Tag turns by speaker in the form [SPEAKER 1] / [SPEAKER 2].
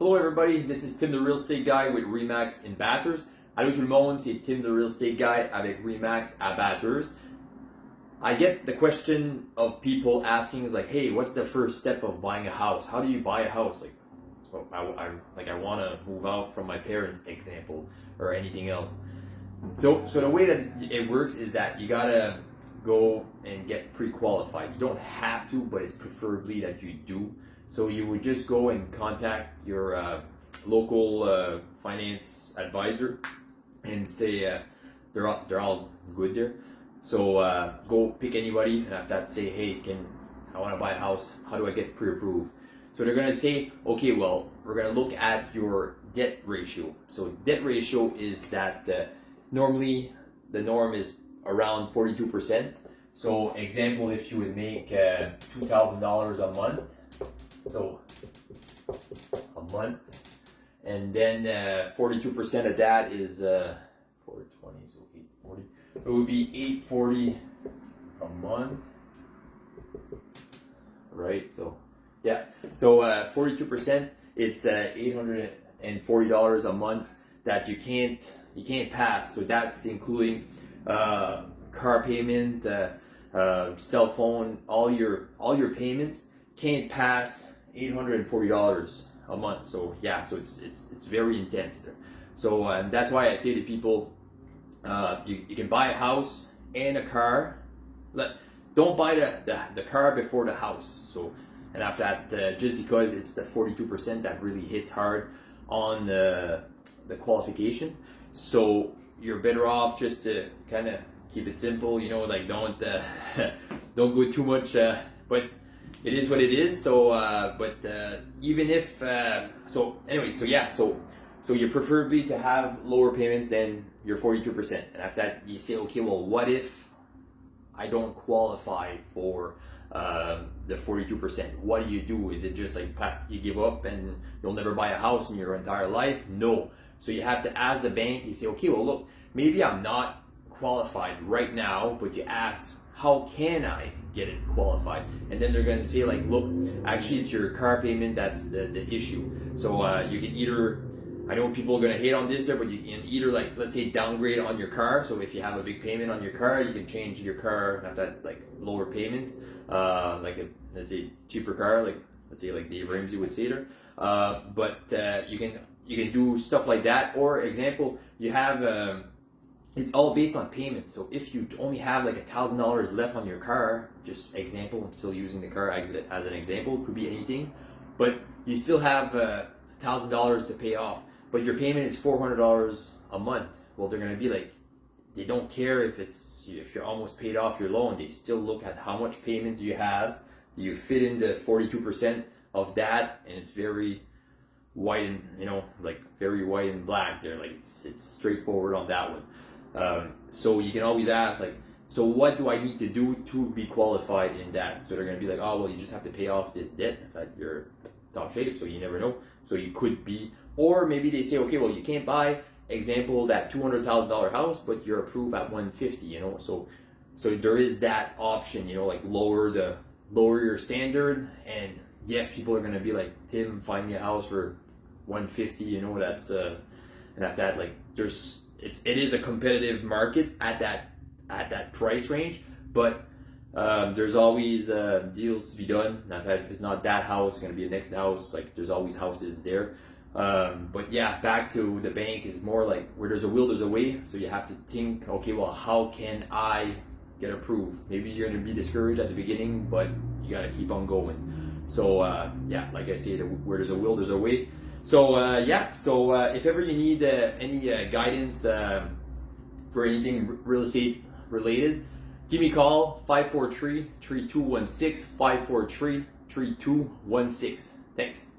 [SPEAKER 1] Hello everybody, this is Tim the Real Estate Guy with Remax in Bathurst. Allô tout le monde, c'est Tim the Real Estate Guy avec Remax à Bathurst. I get the question of people asking is like, hey, what's the first step of buying a house? How do you buy a house? Like, well, I want to move out from my parents, example, or anything else. So the way that it works is that you gotta go and get pre-qualified. You don't have to, but it's preferably that you do. So you would just go and contact your local finance advisor and say they're all good there. So go pick anybody, and after that say, hey, I want to buy a house? How do I get pre-approved? So they're gonna say, okay, well, we're gonna look at your debt ratio. So debt ratio is that normally the norm is around 42%. So example, if you would make $2,000 a month. So a month, and then 42% of that is 420, so 840. It would be 840 a month, right? So yeah, so 42%, it's $840 a month that you can't pass. So that's including car payment, cell phone, all your payments can't pass $840 a month. So yeah, so it's very intense there. So that's why I say to people, you can buy a house and a car. Don't buy the car before the house. So, and after that, just because it's the 42% that really hits hard on the qualification. So you're better off just to kind of keep it simple, like don't go too much, but it is what it is. So even if so you preferably to have lower payments than your 42%. And after that, you say, okay, well, what if I don't qualify for the 42%? What do you do? Is it just like you give up and you'll never buy a house in your entire life? No. So you have to ask the bank. You say, okay, well, look, maybe I'm not qualified right now, but you ask, how can I get it qualified? And then they're going to say, like, look, actually it's your car payment that's the issue. So you can either, I know people are going to hate on this there, but you can either, like, let's say downgrade on your car. So if you have a big payment on your car, you can change your car and have that like lower payments, let's say cheaper car, like let's say like Dave Ramsey would say there. But you can do stuff like that. Or example, you have it's all based on payments. So if you only have like $1,000 left on your car, just example, I'm still using the car as an example, it could be anything, but you still have $1,000 to pay off, but your payment is $400 a month. Well, they're gonna be like, they don't care if you're almost paid off your loan. They still look at how much payment do you have. Do you fit in the 42% of that? And it's very white and very white and black there. Like it's straightforward on that one. So you can always ask, like, so what do I need to do to be qualified in that? So they're going to be like, oh, well, you just have to pay off this debt that you're top shape, so you never know. So you could be, or maybe they say, okay, well, you can't buy, example, that $200,000 house, but you're approved at 150, So there is that option, like lower your standard. And yes, people are going to be like, Tim, find me a house for 150, that's and after that, like it is a competitive market at that price range, but there's always deals to be done. If it's not that house, it's going to be the next house. Like there's always houses there. But yeah, back to the bank is more like where there's a will, there's a way. So you have to think, okay, well, how can I get approved? Maybe you're going to be discouraged at the beginning, but you got to keep on going. So yeah, like I say, where there's a will, there's a way. So if ever you need any guidance for anything real estate related, give me a call, 543-3216, 543-3216. Thanks.